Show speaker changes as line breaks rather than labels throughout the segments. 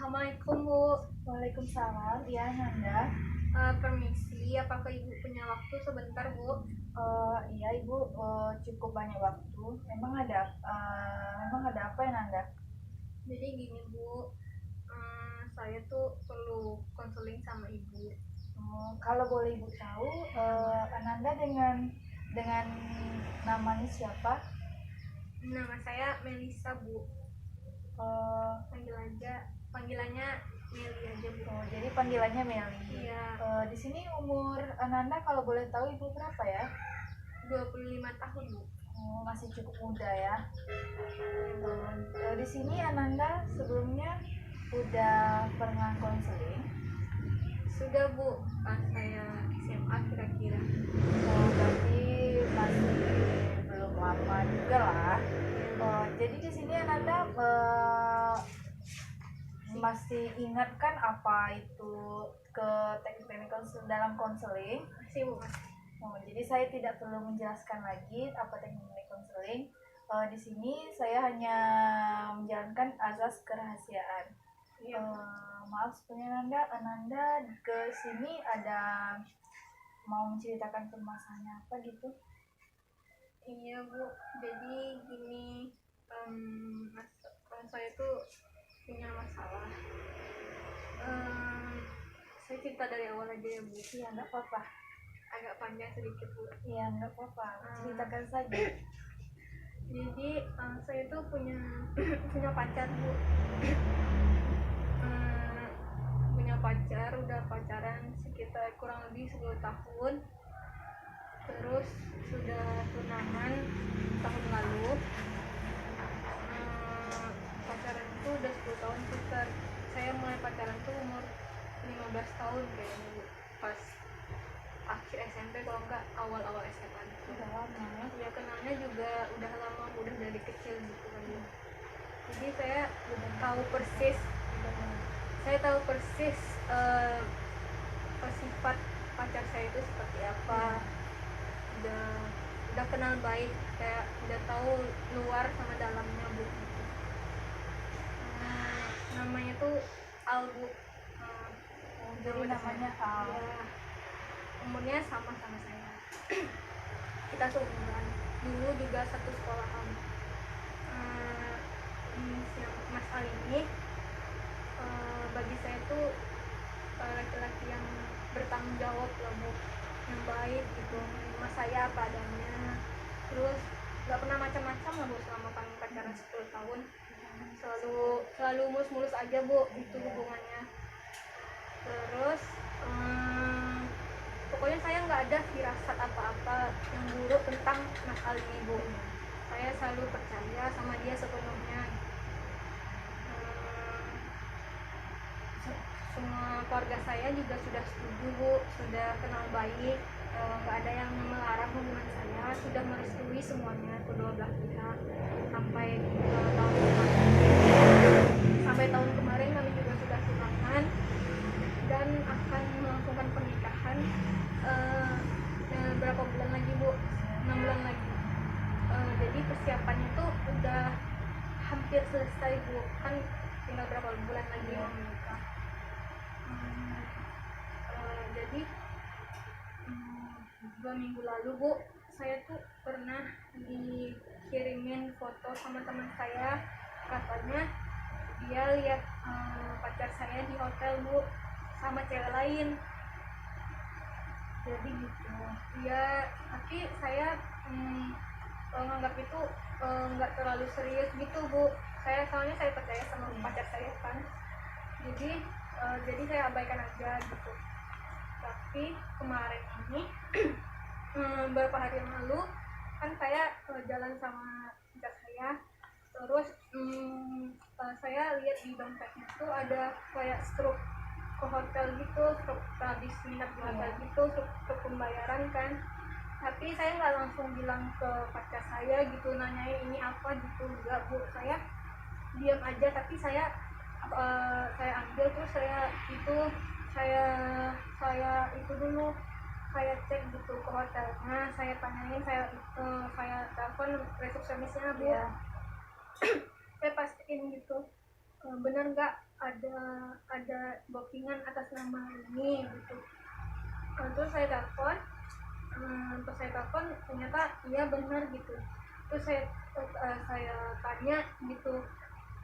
Assalamualaikum Bu.
Waalaikumsalam, iya Nanda.
Permisi, apakah Ibu punya waktu sebentar Bu?
Iya Ibu, cukup banyak waktu. Memang ada apa ya Nanda?
Jadi gini Bu, saya tuh perlu konseling sama Ibu.
Kalau boleh Ibu tahu, Nanda dengan namanya siapa?
Nama saya Melisa Bu. Panggilannya Meli aja Bu.
Jadi panggilannya Meli.
Iya.
Di sini umur Nanda kalau boleh tahu Ibu berapa ya?
25 tahun Bu.
Masih cukup muda ya. Di sini Ananda sebelumnya udah pernah konseling?
Sudah Bu, pas saya SMA kira-kira.
Berarti masih belum lama juga lah. Jadi di sini Ananda masih ingat kan apa itu ke teknik dalam konseling?
Masih Bu, masih.
Jadi saya tidak perlu menjelaskan lagi apa teknik konseling. Di sini saya hanya menjalankan azas kerahasiaan.
Iya.
Maaf sebenarnya Ananda ke sini ada mau menceritakan permasalahannya apa gitu?
Iya Bu, jadi gini, saya tuh punya masalah. Saya cerita dari awal aja ya Bu.
Iya nggak apa-apa.
Agak panjang sedikit Bu.
Iya nggak apa-apa, ceritakan saja.
Jadi saya tuh punya punya pacar Bu. Punya pacar, udah pacaran sekitar kurang lebih 10 tahun. Terus sudah tunangan tahun lalu. Pacaran itu udah 10 tahun sekitar. Saya mulai pacaran tuh umur 15 tahun kayaknya Bu. Pas akhir SMP kalau enggak awal-awal SMA gitu.
Udah lama ya?
Ya kenalnya juga udah lama, udah dari kecil gitu kan ya. Jadi saya udah tahu persis sifat pacar saya itu seperti apa. Udah kenal baik, kayak udah tahu luar sama dalamnya Bu. Namanya tuh Al Bu.
Jadi namanya Al.
Ya, umurnya sama saya. Kita seumuran, dulu juga satu sekolahan. Mas Al ini bagi saya tuh laki-laki yang bertanggung jawab lah Bu, yang baik gitu, menerima saya apa adanya. Terus nggak pernah macam-macam lah Bu selama kami pacaran 10 tahun. Selalu mulus-mulus aja Bu itu hubungannya. Terus pokoknya saya nggak ada firasat apa-apa yang buruk tentang Mas Ali ini Bu. Saya selalu percaya sama dia sepenuhnya. Semua keluarga saya juga sudah setuju Bu, sudah kenal baik, nggak ada yang melarang hubungan saya, sudah merestui semuanya kedua belah pihak. Sampai tahun kemarin kami juga sudah tunangan dan akan melakukan pernikahan berapa bulan lagi Bu? 6 bulan lagi. Jadi persiapannya tuh udah hampir selesai Bu, kan tinggal berapa bulan lagi mau menikah. Jadi 2 minggu lalu Bu, saya tuh pernah dikirimin foto sama teman saya, katanya dia lihat pacar saya di hotel Bu sama cewek lain. Jadi gitu ya, tapi saya nganggap itu nggak terlalu serius gitu Bu. Soalnya saya percaya sama pacar saya kan, jadi saya abaikan aja gitu. Tapi kemarin ini beberapa hari yang lalu kan saya jalan sama pacar saya, terus saya lihat di dompetnya tuh ada kayak struk ke hotel gitu, struk habis nginep di hotel gitu, struk pembayaran kan. Tapi saya nggak langsung bilang ke pacar saya gitu, nanyain ini apa gitu, enggak Bu. Saya diam aja, tapi saya ambil, terus saya itu dulu, saya cek gitu ke hotelnya, saya tanyain, saya telepon resepsionisnya Bu. Saya pastiin gitu, bener nggak ada bookingan atas nama ini gitu. Terus saya telepon, ternyata iya benar gitu. Terus saya tanya gitu,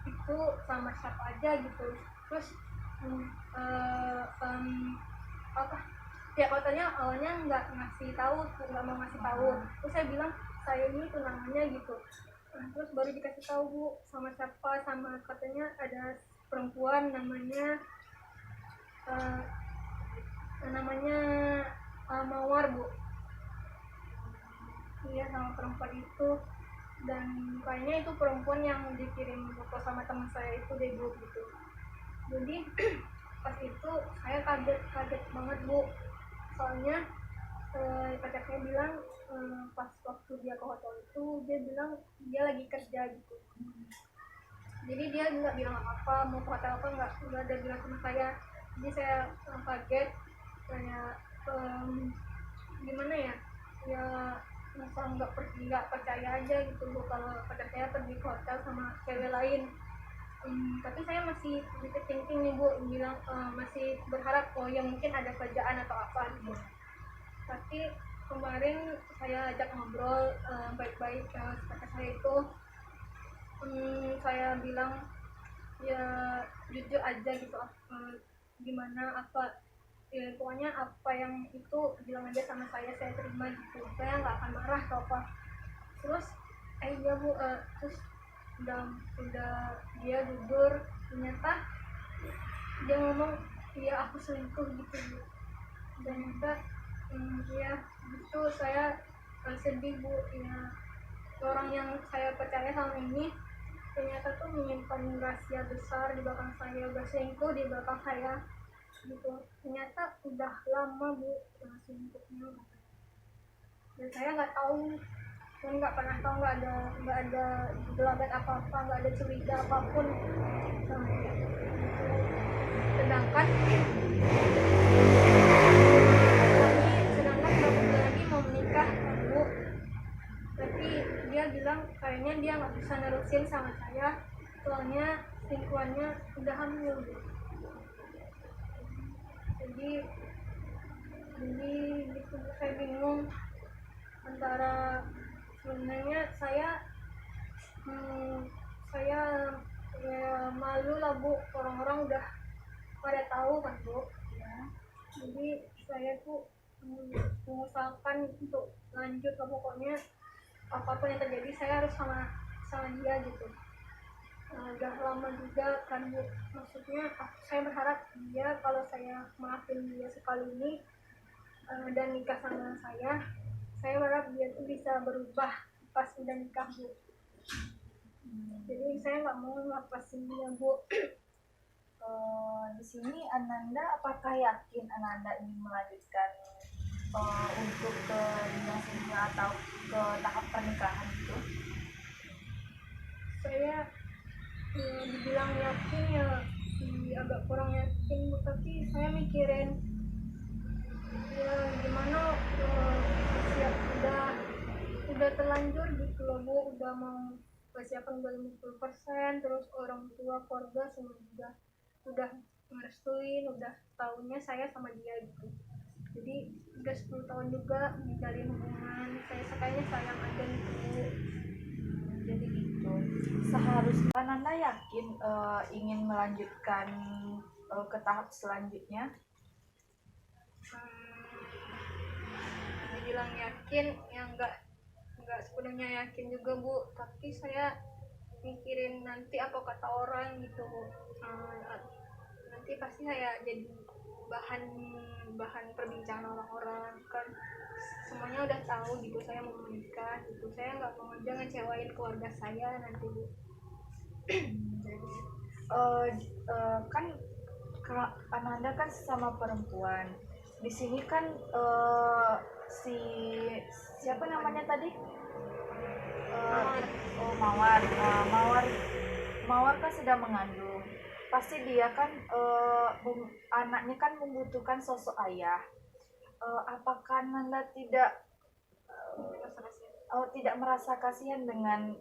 itu sama siapa aja gitu. Terus apa ya, katanya awalnya nggak mau ngasih tahu. Terus saya bilang saya ini tunangannya gitu. Terus baru dikasih tahu Bu sama siapa, sama katanya ada perempuan namanya eh, Mawar Bu. Iya, sama perempuan itu. Dan kayaknya itu perempuan yang dikirim foto sama teman saya itu deh Bu gitu. Jadi pas itu saya kaget banget Bu, soalnya pacar saya bilang pas waktu dia ke hotel itu dia bilang dia lagi kerja gitu. Jadi dia nggak bilang apa-apa, mau ke hotel apa nggak ada bilang sama saya. Jadi saya kaget, kayak gimana ya, ya masa nggak percaya aja gitu Bu kalau pacar saya pergi ke hotel sama cewek lain. Tapi saya masih sedikit thinking nih Bu, bilang masih berharap oh ya mungkin ada kerjaan atau apa gitu. Tapi kemarin saya ajak ngobrol baik-baik sama pacar saya itu. Saya bilang ya jujur aja gitu, gimana apa ya, pokoknya apa yang itu bilang aja sama saya terima gitu, saya nggak akan marah atau apa. Terus iya Bu, terus udah dia jujur, ternyata dia ngomong iya aku selingkuh gitu Bu. Dan ternyata iya gitu, saya sedih Bu ya, orang yang saya percaya selama ini ternyata tuh menyimpan rahasia besar di belakang saya, udah selingkuh di belakang saya gitu. Ternyata udah lama Bu selingkuhnya, dan saya nggak tahu, dan nggak pernah tahu, nggak ada gelagat apa-apa, nggak ada curiga apapun sama dia. Sedangkan berapa bulan lagi mau menikah kan Bu, tapi dia bilang kayaknya dia nggak bisa nerusin sama saya, soalnya selingkuhannya udah hamil Bu. Jadi gitu saya bingung antara, sebenarnya saya ya malu lah Bu, orang-orang udah pada tahu kan Bu ya. Jadi saya tuh mengusahakan untuk lanjut lah, pokoknya apapun yang terjadi saya harus sama dia gitu. Udah lama juga kan Bu, maksudnya saya berharap dia, kalau saya maafin dia sekali ini dan nikah sama saya berharap dia tuh bisa berubah pas udah nikah Bu. Jadi saya nggak mau ngelepasin dia Bu.
Di sini Ananda, apakah yakin Ananda ingin melanjutkan untuk ke jenjang selanjutnya atau ke tahap pernikahan itu?
Saya dibilang yakin ya agak kurang yakin Bu, tapi saya mikirin ya gimana, siap udah terlanjur gitu loh Bu, udah mau persiapan udah 50%, terus orang tua keluarga semua juga udah merestuin, udah tahunya saya sama dia gitu. Jadi udah 10 tahun juga menjalin hubungan, kayaknya sayang aja gitu.
Jadi gitu, seharusnya Ananda yakin ingin melanjutkan ke tahap selanjutnya?
Dibilang yakin ya nggak sepenuhnya yakin juga Bu, tapi saya mikirin nanti apa kata orang gitu Bu. Nanti pasti saya jadi bahan perbincangan orang-orang kan, semuanya udah tahu gitu saya mau menikah gitu. Saya nggak mau aja ngecewain keluarga saya nanti Bu.
Jadi kan Ananda kan sama perempuan. Di sini kan si siapa namanya tadi? Mawar kan sedang mengandung. Pasti dia kan anaknya kan membutuhkan sosok ayah. Apakah Nanda tidak merasa kasihan dengan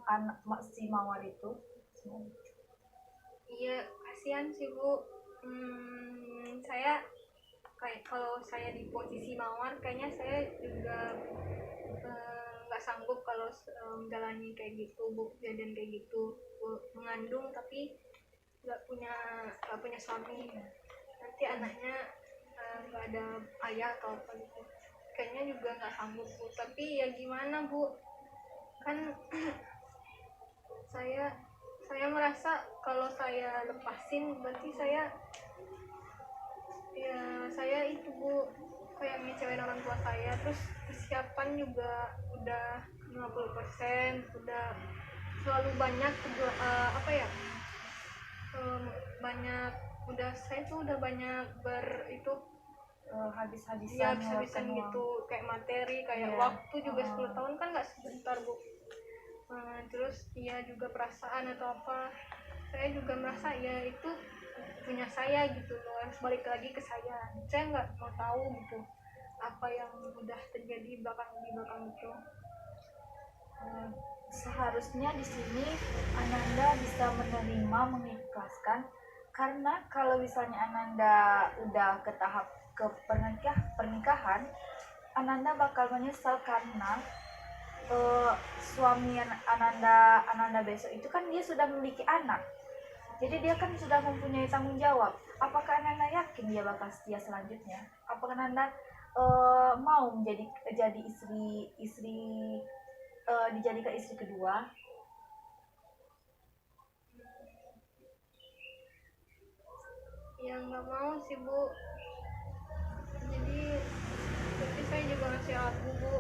anak si Mawar itu?
Iya, kasihan sih Bu. Saya kayak kalau saya di posisi Mawar, kayaknya saya juga nggak sanggup kalau menjalani kayak gitu Bu, kejadian kayak gitu. Bu, mengandung tapi nggak punya suami, nanti anaknya nggak ada ayah atau apa gitu, kayaknya juga nggak sanggup Bu. Tapi ya gimana Bu, kan saya saya merasa kalau saya lepasin berarti saya itu Bu, kayak ngecewain orang tua saya. Terus persiapan juga udah 50%, udah selalu banyak apa ya, banyak, saya tuh udah banyak
Habis-habisan
ya
ngeluarkan
habis-habisan
uang.
gitu, kayak materi, kayak
Iya.
waktu juga. 10
Heeh.
tahun kan nggak sebentar Bu. Terus ya juga perasaan atau apa, saya juga merasa ya itu punya saya gitu loh, harus balik lagi ke saya nggak mau tahu gitu apa yang udah terjadi di belakang itu.
Eh, Seharusnya di sini Ananda bisa menerima, mengikhlaskan, karena kalau misalnya Ananda udah ke tahap pernikahan, Ananda bakal menyesal karena suami Ananda besok itu kan dia sudah memiliki anak, jadi dia kan sudah mempunyai tanggung jawab. Apakah Ananda yakin dia bakal setia selanjutnya? Apakah Ananda mau jadi istri dijadikan istri kedua?
Ya nggak mau sih Bu, jadi tapi saya juga masih ragu Bu.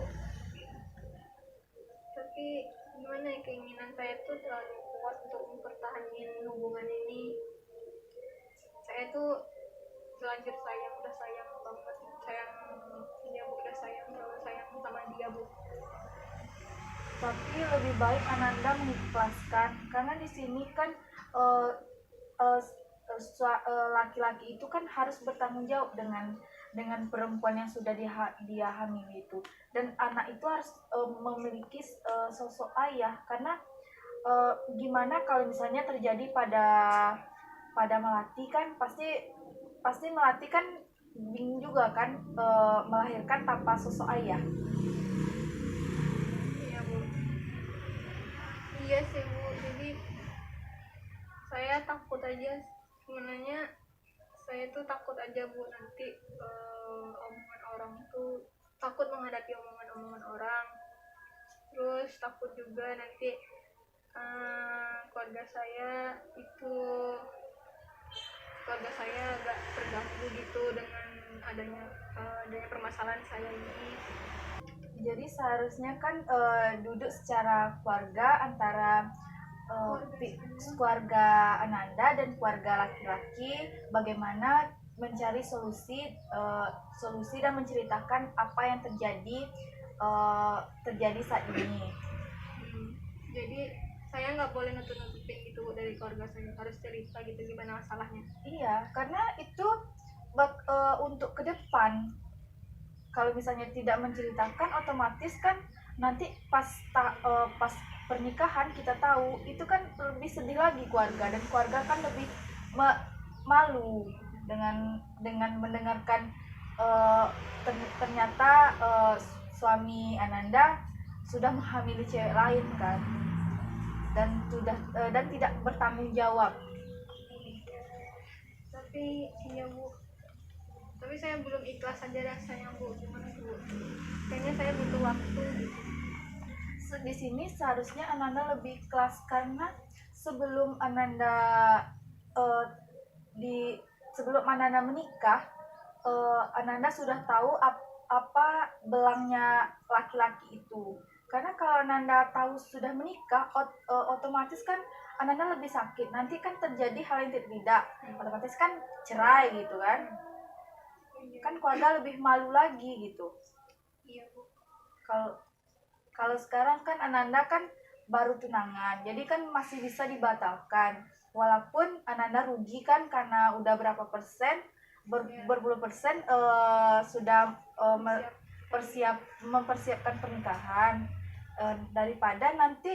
Tapi gimana ya, keinginan saya tuh terlalu kuat untuk mempertahankan hubungan ini. Saya tuh terlanjur sayang, udah sayang banget, sayang dia Bu, udah sayang, terlalu sayang sama dia Bu.
Tapi lebih baik Ananda mengikhlaskan, karena di sini kan eh, eh, laki-laki itu kan harus bertanggung jawab dengan perempuan yang sudah dia hamili itu, dan anak itu harus memiliki sosok ayah. Karena gimana kalau misalnya terjadi pada Melati, kan pasti Melati kan bingung juga kan, melahirkan tanpa sosok ayah.
Iya Bu, iya sih Bu, jadi saya takut aja sebenarnya. Saya tuh takut aja Bu, nanti omongan orang tuh, takut menghadapi omongan-omongan orang. Terus takut juga nanti keluarga saya itu, keluarga saya agak terganggu gitu dengan adanya permasalahan saya ini.
Jadi seharusnya kan duduk secara keluarga antara keluarga Ananda dan keluarga laki-laki, bagaimana mencari solusi dan menceritakan apa yang terjadi saat ini.
Jadi saya nggak boleh nutup-nutupin gitu dari keluarga saya, harus cerita gitu gimana masalahnya.
Iya, karena itu untuk ke depan. Kalau misalnya tidak menceritakan, otomatis kan nanti pas pernikahan kita tahu itu kan lebih sedih lagi keluarga, dan keluarga kan lebih malu dengan mendengarkan ternyata suami Ananda sudah menghamili cewek lain kan, dan tidak bertanggung jawab.
Tapi iya Bu, tapi saya belum ikhlas aja rasanya Bu, gimana Bu, kayaknya saya butuh waktu gitu.
Di sini seharusnya Ananda lebih ikhlas, karena sebelum uh, sebelum Ananda menikah, Ananda sudah tahu apa belangnya laki-laki itu. Karena kalau Ananda tahu sudah menikah, otomatis kan Ananda lebih sakit. Nanti kan terjadi hal yang tidak, otomatis kan cerai gitu kan. Kan keluarga lebih malu lagi gitu.
Iya Bu.
Kalau sekarang kan Ananda kan baru tunangan, jadi kan masih bisa dibatalkan. Walaupun Ananda rugi kan, karena udah berapa persen, berpuluh persen sudah mempersiapkan pernikahan, daripada nanti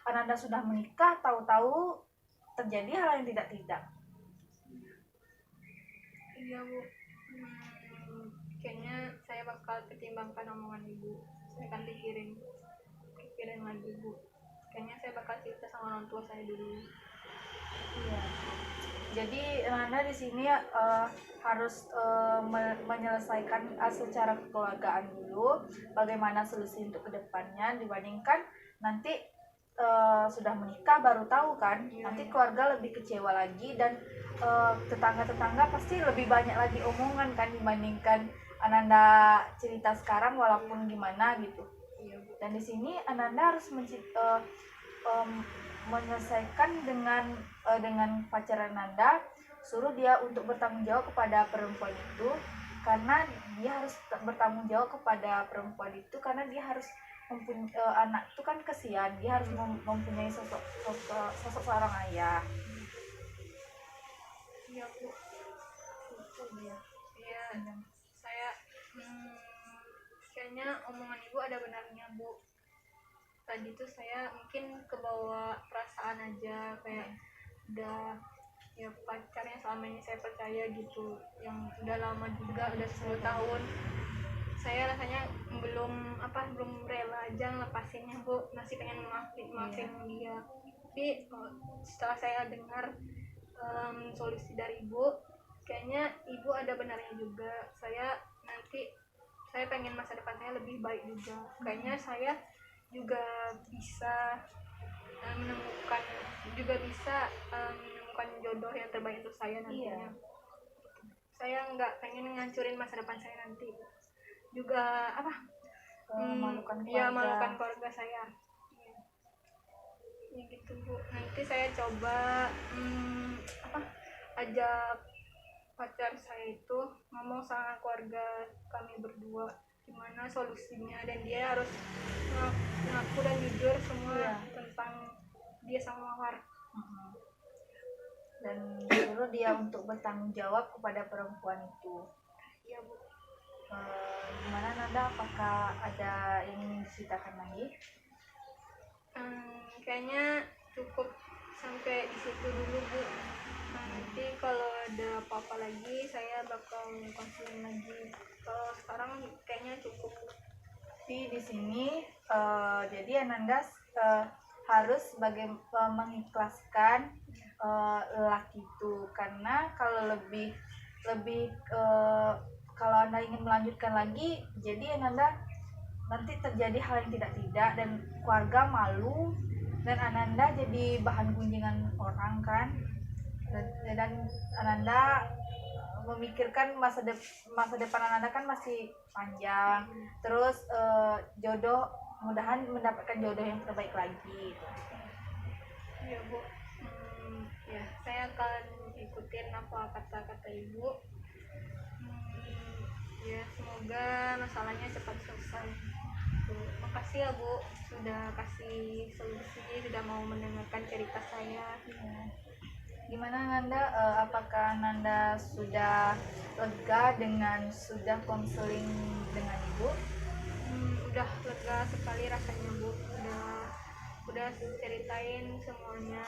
Ananda sudah menikah, tahu-tahu terjadi hal yang tidak-tidak.
Iya Bu. Kayaknya saya bakal pertimbangkan omongan ibu. Saya akan pikirin lagi Bu. Kayaknya saya bakal cerita sama orang tua saya dulu.
Iya. Jadi Nanda di sini harus menyelesaikan secara kekeluargaan dulu bagaimana solusi untuk kedepannya, dibandingkan nanti sudah menikah baru tahu kan. Nanti keluarga lebih kecewa lagi, dan tetangga-tetangga pasti lebih banyak lagi omongan kan dibandingkan Ananda cerita sekarang walaupun gimana gitu. Dan di sini Ananda harus menyelesaikan dengan pacar Ananda, suruh dia untuk bertanggung jawab kepada perempuan itu, karena dia harus bertanggung jawab kepada perempuan itu karena dia harus mempunyai anak itu kan kesian, dia harus mempunyai sosok seorang ayah.
Iya Bu. Iya. Saya kayaknya omongan ibu ada benarnya Bu. Tadi tuh saya mungkin kebawa perasaan aja, kayak udah ya pacarnya selama ini saya percaya gitu, yang udah lama juga, udah 10 tahun. Saya rasanya belum rela aja ngelepasinnya Bu, masih pengen maafin dia. Tapi setelah saya dengar solusi dari ibu, kayaknya ibu ada benarnya juga. Saya pengen masa depan saya lebih baik juga. Kayaknya saya juga bisa menemukan jodoh yang terbaik untuk saya nantinya. Saya nggak pengen ngancurin masa depan saya nanti, juga malukan keluarga saya. Ya gitu Bu. Nanti saya coba ajak pacar saya itu ngomong sama keluarga kami berdua gimana solusinya, dan dia harus ngaku dan jujur semua tentang dia sama Mawar.
Dan suruh dia untuk bertanggung jawab kepada perempuan itu.
Iya Bu.
Gimana Nanda, apakah ada yang ingin diceritakan lagi?
Kayaknya cukup sampai di situ dulu Bu. Nanti kalau ada apa-apa lagi saya bakal konseling lagi. Kalau sekarang kayaknya cukup.
Tapi di sini jadi Ananda harus mengikhlaskan lelaki itu, karena kalau lebih kalau Anda ingin melanjutkan lagi, jadi Ananda nanti terjadi hal yang tidak-tidak dan keluarga malu, dan Ananda jadi bahan gunjingan orang kan, dan Ananda memikirkan masa depan Ananda kan masih panjang. Terus jodoh, mudahan mendapatkan jodoh yang terbaik lagi.
Ya Bu. Ya saya akan ikutin apa kata-kata ibu. Ya semoga masalahnya cepat selesai. Makasih ya Bu, sudah kasih solusi, sudah mau mendengarkan cerita saya.
Gimana Nanda, apakah Nanda sudah lega dengan sudah konseling dengan ibu?
Udah lega sekali rasanya Bu, udah ceritain semuanya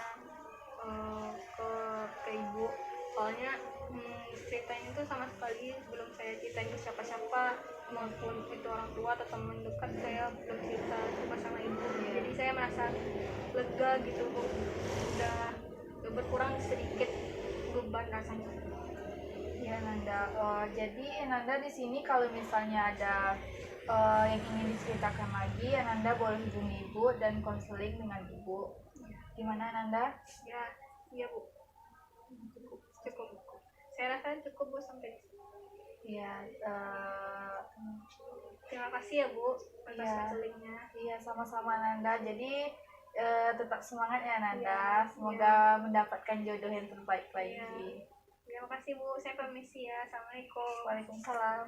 ke ibu. Soalnya ceritain itu sama sekali belum saya ceritain ke siapa-siapa, maupun itu orang tua atau teman dekat, saya belum cerita cuma sama ibu. Jadi saya merasa lega gitu Bu, udah berkurang sedikit beban rasanya.
Ya Nanda, jadi Nanda di sini kalau misalnya ada yang ingin diceritakan lagi, Nanda boleh hubungi ibu dan konseling dengan ibu. Gimana Nanda?
Iya Bu, cukup. Saya rasa cukup Bu sampai di sini.
Iya.
Terima kasih ya Bu atas konselingnya.
Iya, sama-sama Nanda. Jadi tetap semangat ya Nanda. Semoga mendapatkan jodoh yang terbaik lagi.
Terima kasih Bu, saya permisi ya. Assalamualaikum.
Waalaikumsalam.